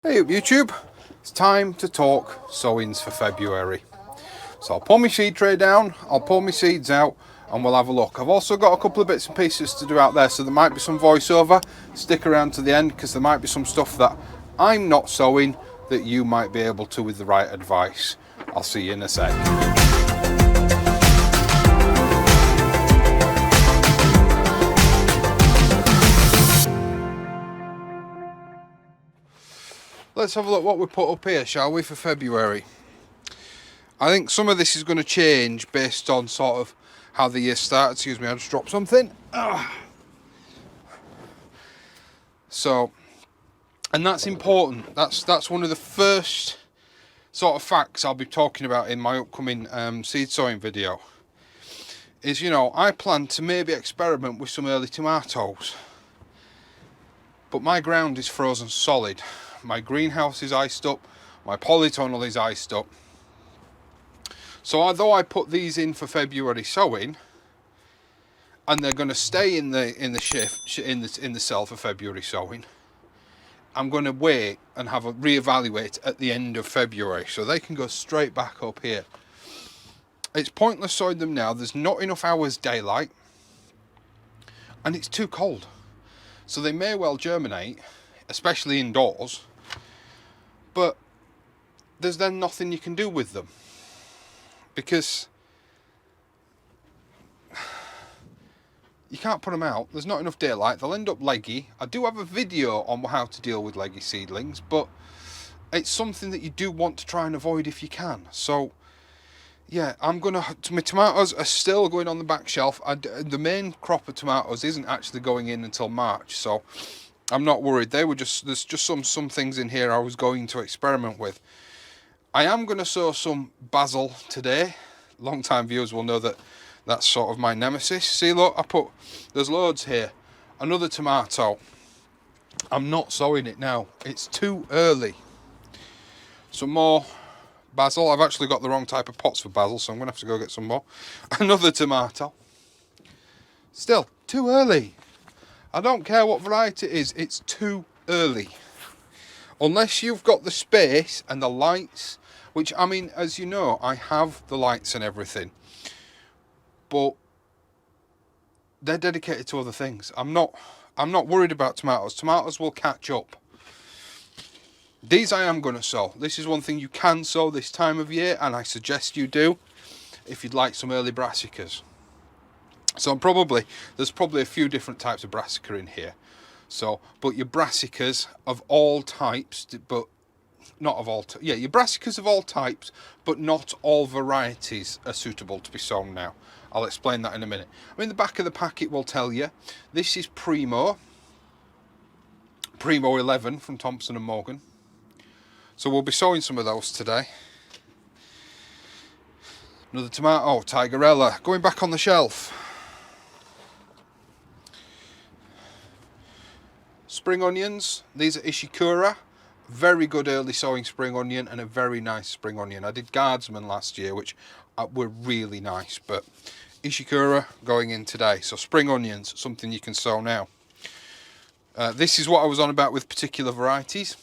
Hey up YouTube, it's time to talk sowings for February. So I'll pull my seed tray down, I'll pull my seeds out and we'll have a look. I've also got a couple of bits and pieces to do out there, so there might be some voiceover. Stick around to the end because there might be some stuff that I'm not sowing that you might be able to with the right advice. I'll see you in a sec. Let's have a look what we put up here, shall we, for February. I think some of this is going to change based on sort of how the year started. Excuse me, I just dropped something. So, and that's important. That's one of the first sort of facts I'll be talking about in my upcoming seed sowing video. Is, you know, I plan to maybe experiment with some early tomatoes. But my ground is frozen solid. My greenhouse is iced up. My polytunnel is iced up. So although I put these in for February sowing, and they're going to stay in the cell for February sowing, I'm going to wait and have a reevaluate at the end of February, so they can go straight back up here. It's pointless sowing them now. There's not enough hours daylight, and it's too cold. So they may well germinate, especially indoors, but there's then nothing you can do with them because you can't put them out. There's not enough daylight. They'll end up leggy. I do have a video on how to deal with leggy seedlings, but it's something that you do want to try and avoid if you can. So yeah, my tomatoes are still going on the back shelf. The main crop of tomatoes isn't actually going in until March, so I'm not worried. There's just some things in here I was going to experiment with. I am going to sow some basil today. Long-time viewers will know that that's sort of my nemesis. See, look, there's loads here. Another tomato. I'm not sowing it now. It's too early. Some more basil. I've actually got the wrong type of pots for basil, so I'm going to have to go get some more. Another tomato. Still, too early. I don't care what variety it is, it's too early. Unless you've got the space and the lights, which, I mean, as you know, I have the lights and everything. But they're dedicated to other things. I'm not worried about tomatoes. Tomatoes will catch up. These I am going to sow. This is one thing you can sow this time of year, and I suggest you do if you'd like some early brassicas. So there's probably a few different types of brassica in here. So, but your brassicas of all types, but not of all, your brassicas of all types, but not all varieties are suitable to be sown now. I'll explain that in a minute. I mean, the back of the packet will tell you this is Primo 11 from Thompson and Morgan. So we'll be sowing some of those today. Another tomato, Tigerella, going back on the shelf. Spring onions, these are Ishikura. Very good early sowing spring onion and a very nice spring onion. I did Guardsman last year, which were really nice, but Ishikura going in today. So spring onions, something you can sow now. This is what I was on about with particular varieties.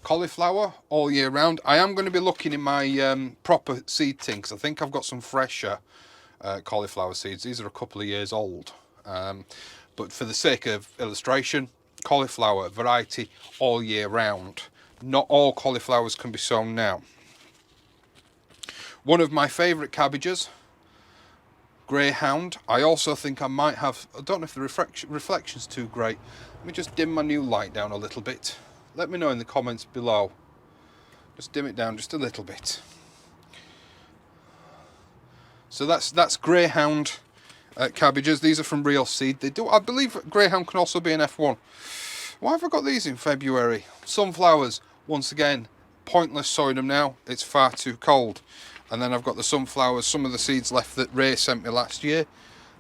Cauliflower all year round. I am going to be looking in my proper seed tin because I think I've got some fresher cauliflower seeds. These are a couple of years old. But for the sake of illustration, cauliflower variety all year round. Not all cauliflowers can be sown now. One of my favourite cabbages, Greyhound. I also think I might have, I don't know if the reflection's too great. Let me just dim my new light down a little bit. Let me know in the comments below. Just dim it down just a little bit. So that's Greyhound cabbages. These are from Real Seed. I believe Greyhound can also be an F1. Why have I got these in February? Sunflowers, once again, pointless sowing them now. It's far too cold. And then I've got the sunflowers, some of the seeds left that Ray sent me last year.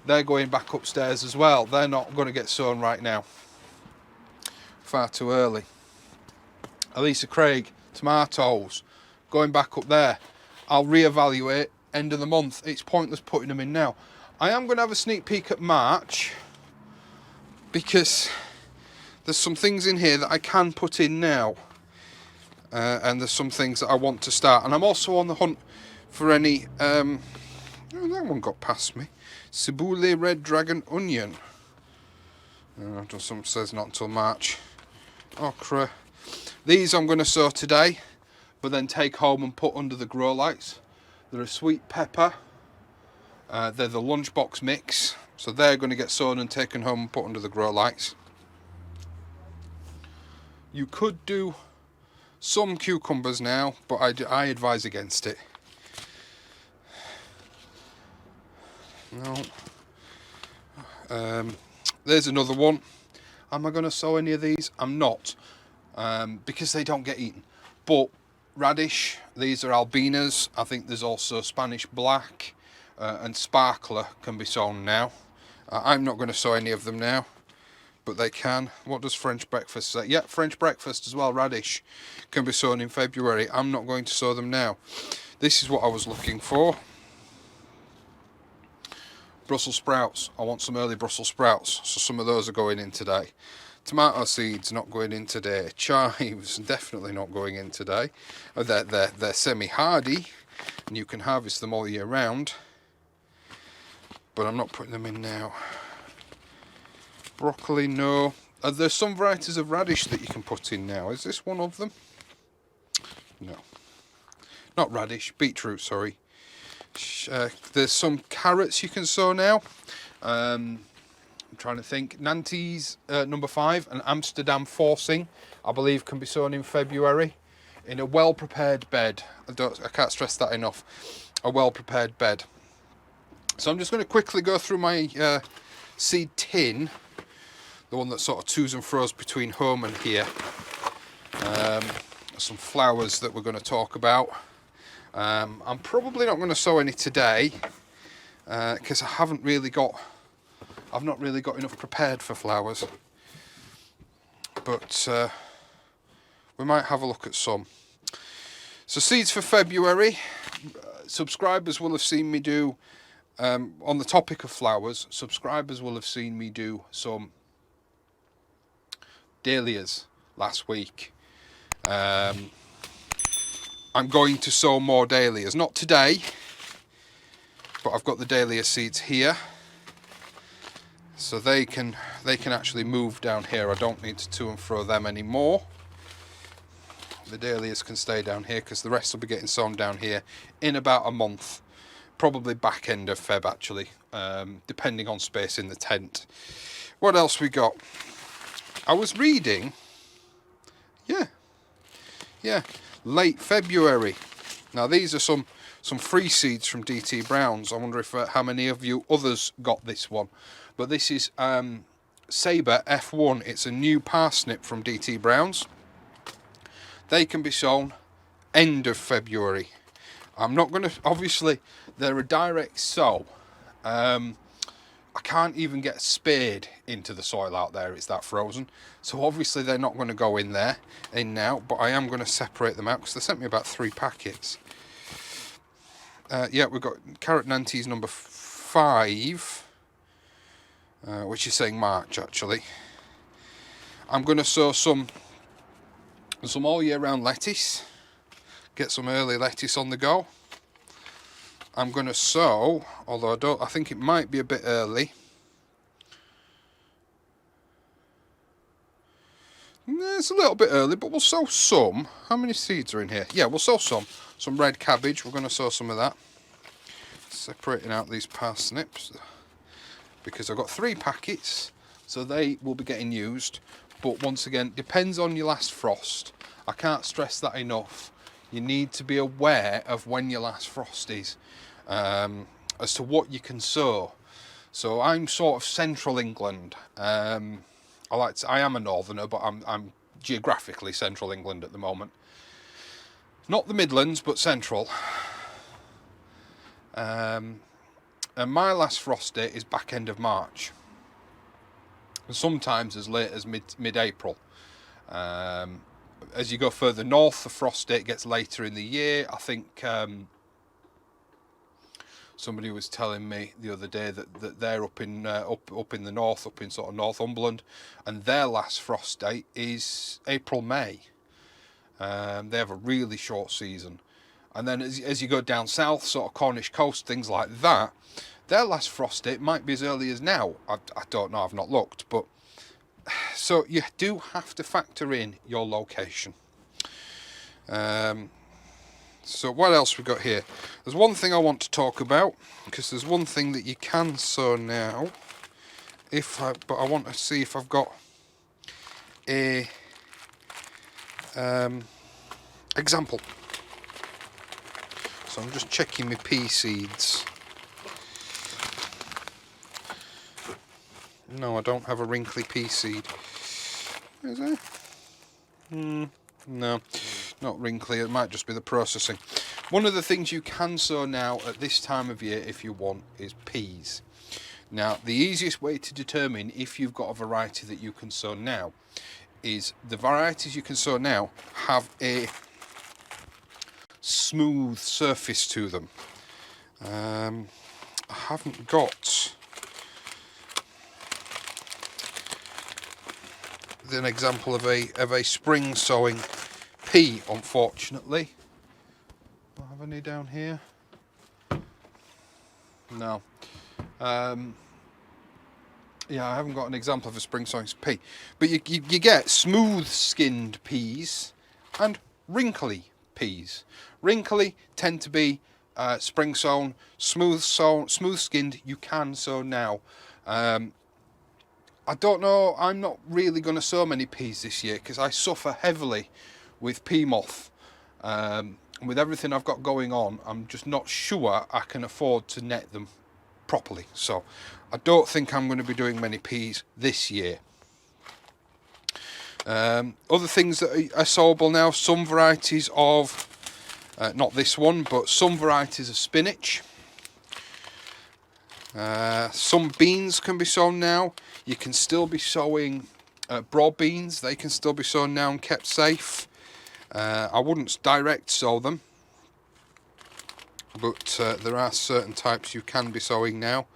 They're going back upstairs as well. They're not going to get sown right now. Far too early. Elisa Craig, tomatoes, going back up there. I'll reevaluate end of the month. It's pointless putting them in now. I am going to have a sneak peek at March because there's some things in here that I can put in now. And there's some things that I want to start. And I'm also on the hunt for any... oh, that one got past me. Ciboule red dragon onion. Some says not until March. Okra. These I'm going to sow today, but then take home and put under the grow lights. They're a sweet pepper. They're the lunchbox mix. So they're going to get sown and taken home and put under the grow lights. You could do some cucumbers now, but I advise against it. No. There's another one. Am I going to sow any of these? I'm not, because they don't get eaten. But radish, these are albinas. I think there's also Spanish black and sparkler can be sown now. I'm not going to sow any of them now, but they can. What does French breakfast say? Yeah, French breakfast as well, radish, can be sown in February. I'm not going to sow them now. This is what I was looking for. Brussels sprouts. I want some early Brussels sprouts, so some of those are going in today. Tomato seeds not going in today. Chives definitely not going in today. They're semi-hardy, and you can harvest them all year round. But I'm not putting them in now. Broccoli, no. There's some varieties of radish that you can put in now. Is this one of them? No. Not radish, beetroot, sorry. There's some carrots you can sow now. I'm trying to think. Nantes number 5 and Amsterdam forcing, I believe, can be sown in February in a well-prepared bed. I can't stress that enough. A well-prepared bed. So I'm just going to quickly go through my seed tin, the one that sort of to's and fro's between home and here. Some flowers that we're going to talk about. I'm probably not going to sow any today because I've not really got enough prepared for flowers. But we might have a look at some. So seeds for February. Subscribers will have seen me do, on the topic of flowers, subscribers will have seen me do some dahlias last week. I'm going to sow more dahlias, not today, but I've got the dahlia seeds here, so they can actually move down here. I don't need to and fro them anymore. The dahlias can stay down here because the rest will be getting sown down here in about a month, probably back end of Feb actually, depending on space in the tent. What else we got? I was reading, yeah, late February. Now these are some free seeds from DT Brown's. I wonder if how many of you others got this one. But this is Sabre F1. It's a new parsnip from DT Brown's. They can be sown end of February. I'm not going to, obviously they're a direct sow. I can't even get a spade into the soil out there, it's that frozen. So obviously they're not going to go in now, but I am going to separate them out because they sent me about 3 packets. Yeah, we've got carrot Nantes number 5, which is saying March actually. I'm going to sow some all year round lettuce, get some early lettuce on the go. I'm going to sow, although I think it might be a bit early. It's a little bit early, but we'll sow some. How many seeds are in here? Yeah, we'll sow some. Some red cabbage, we're going to sow some of that. Separating out these parsnips, because I've got 3 packets, so they will be getting used. But once again, depends on your last frost. I can't stress that enough. You need to be aware of when your last frost is, as to what you can sow. So I'm sort of central England. I am a northerner, but I'm geographically central England at the moment. Not the Midlands, but central. And my last frost date is back end of March. And sometimes as late as mid-April. As you go further north, the frost date gets later in the year. I think Somebody was telling me the other day that they're up in the north, up in sort of Northumberland, and their last frost date is April, May. They have a really short season. And then as you go down south, sort of Cornish coast, things like that, their last frost date might be as early as now. I don't know, I've not looked. But so you do have to factor in your location. So what else we got here? There's one thing I want to talk about, because there's one thing that you can sow now. But I want to see if I've got a example. So I'm just checking my pea seeds. No, I don't have a wrinkly pea seed. Is there? No, not wrinkly. It might just be the processing. One of the things you can sow now at this time of year, if you want, is peas. Now, the easiest way to determine if you've got a variety that you can sow now is the varieties you can sow now have a smooth surface to them. I haven't got an example of a spring sowing pea, unfortunately. Do I have any down here? No. Yeah, I haven't got an example of a spring sowing pea. But you get smooth skinned peas and wrinkly peas. Wrinkly tend to be spring sown, smooth skinned you can sow now. I don't know, I'm not really going to sow many peas this year because I suffer heavily with pea moth. With everything I've got going on, I'm just not sure I can afford to net them properly. So I don't think I'm going to be doing many peas this year. Other things that are sowable now, some varieties of, not this one, but some varieties of spinach. Some beans can be sown now. You can still be sowing broad beans. They can still be sown now and kept safe. I wouldn't direct sow them, but there are certain types you can be sowing now.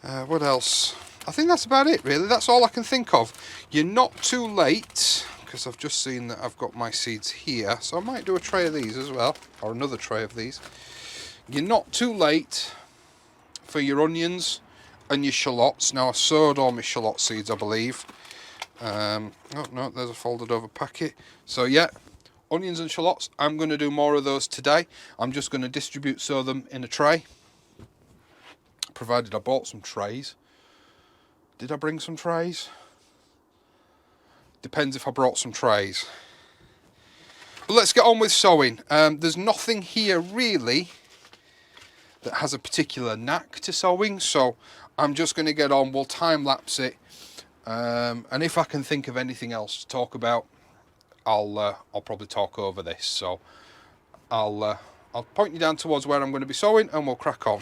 What else? I think that's about it, really. That's all I can think of. You're not too late, because I've just seen that I've got my seeds here, so I might do a tray of these as well, or another tray of these. You're not too late for your onions and your shallots. Now, I sowed all my shallot seeds, I believe. Oh no, there's a folded over packet. So yeah, onions and shallots, I'm going to do more of those today. I'm just going to sow them in a tray, provided I bought some trays. Did I bring some trays? Depends if I brought some trays. But let's get on with sowing. There's nothing here really that has a particular knack to sowing, so I'm just going to get on. We'll time lapse it, and if I can think of anything else to talk about, I'll probably talk over this. So I'll point you down towards where I'm going to be sowing, and we'll crack on.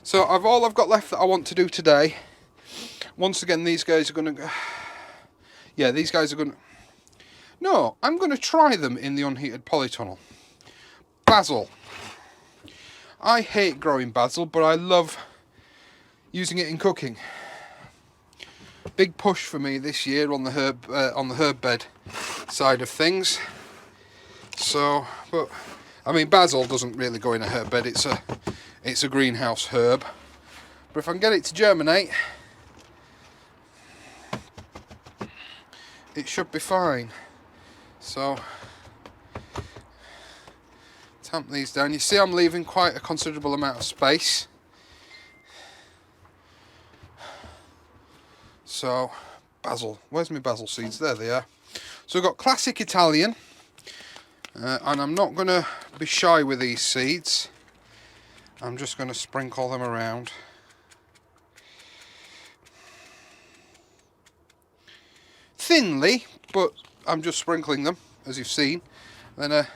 So all I've got left that I want to do today, once again, these guys are going to, yeah, these guys are going to, no, I'm going to try them in the unheated polytunnel. Basil. I hate growing basil, but I love using it in cooking. Big push for me this year on the herb bed side of things. So, but I mean, basil doesn't really go in a herb bed. It's a greenhouse herb. But if I can get it to germinate, it should be fine. So, tamp these down. You see I'm leaving quite a considerable amount of space. So, basil. Where's my basil seeds? There they are. So we've got classic Italian. And I'm not going to be shy with these seeds. I'm just going to sprinkle them around. Thinly, but I'm just sprinkling them, as you've seen. Then a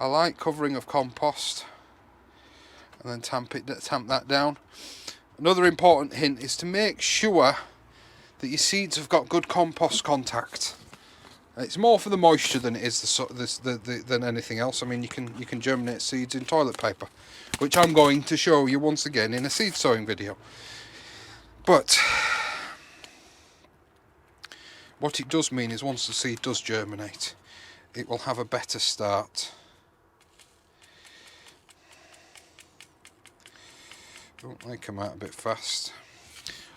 light covering of compost, and then tamp that down. Another important hint is to make sure that your seeds have got good compost contact. It's more for the moisture than it is than anything else. I mean, you can germinate seeds in toilet paper, which I'm going to show you once again in a seed sowing video. But what it does mean is once the seed does germinate, it will have a better start. Don't they come out a bit fast?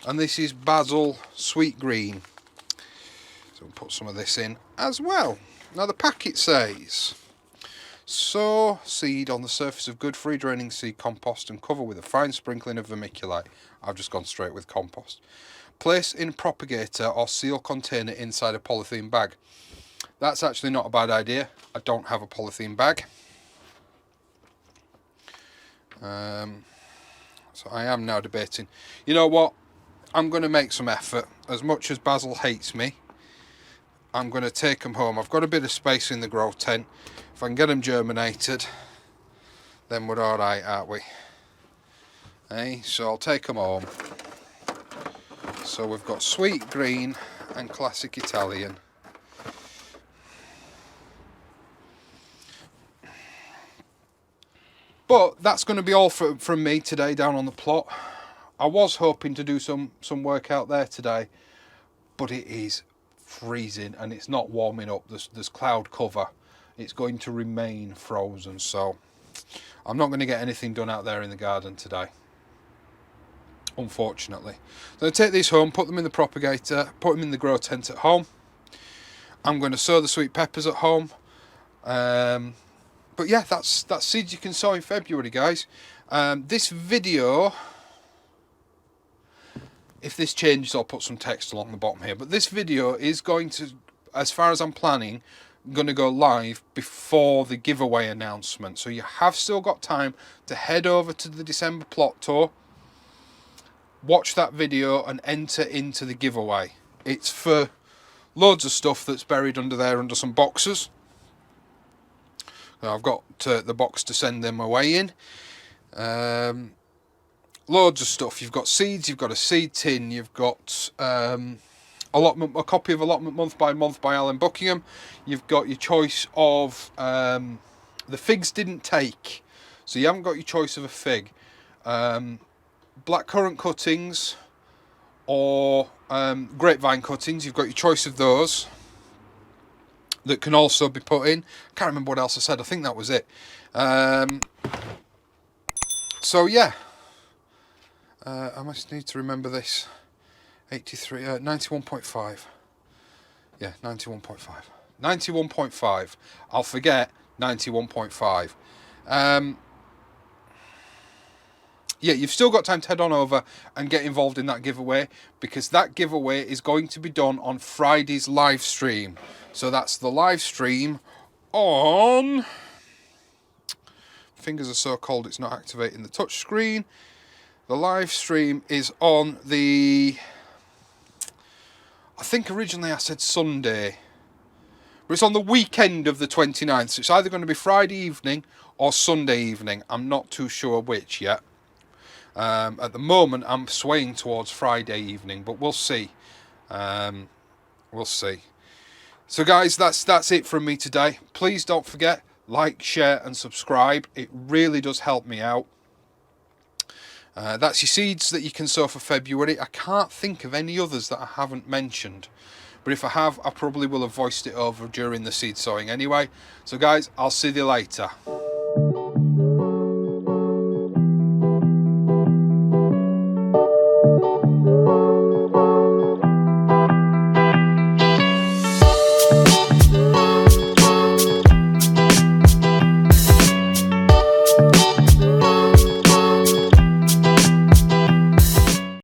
And this is basil sweet green. So we'll put some of this in as well. Now the packet says, sow seed on the surface of good free draining seed compost and cover with a fine sprinkling of vermiculite. I've just gone straight with compost. Place in propagator or seal container inside a polythene bag. That's actually not a bad idea. I don't have a polythene bag. So I am now debating. You know what? I'm going to make some effort. As much as Basil hates me, I'm going to take them home. I've got a bit of space in the grow tent. If I can get them germinated, then we're alright, aren't we? Hey, so I'll take them home. So we've got sweet green and classic Italian. But that's going to be all from me today down on the plot. I was hoping to do some work out there today, but it is freezing and it's not warming up. There's cloud cover. It's going to remain frozen, so I'm not going to get anything done out there in the garden today, unfortunately. So I take these home, put them in the propagator, put them in the grow tent at home. I'm going to sow the sweet peppers at home. But yeah, that's seeds you can sow in February, guys. This video, if this changes, I'll put some text along the bottom here. But this video is going to, as far as I'm planning, going to go live before the giveaway announcement. So you have still got time to head over to the December plot tour, watch that video and enter into the giveaway. It's for loads of stuff that's buried under there under some boxes. Now I've got the box to send them away in. Loads of stuff. You've got seeds, you've got a seed tin, you've got a copy of Allotment Month by Month by Alan Buckingham. You've got your choice of the figs didn't take, so you haven't got your choice of a fig. Blackcurrant cuttings or grapevine cuttings, you've got your choice of those that can also be put in. I can't remember what else I said. I think that was it. So yeah, I must need to remember this. 83, 91.5. Yeah, 91.5. 91.5. I'll forget 91.5. Yeah, you've still got time to head on over and get involved in that giveaway, because that giveaway is going to be done on Friday's live stream. So that's the live stream on... Fingers are so cold it's not activating the touch screen. The live stream is on the... I think originally I said Sunday, but it's on the weekend of the 29th. So it's either going to be Friday evening or Sunday evening. I'm not too sure which yet. At the moment, I'm swaying towards Friday evening, but we'll see. We'll see. So guys, that's it from me today. Please don't forget, like, share and subscribe. It really does help me out. That's your seeds that you can sow for February. I can't think of any others that I haven't mentioned, but if I have, I probably will have voiced it over during the seed sowing anyway. So guys, I'll see you later.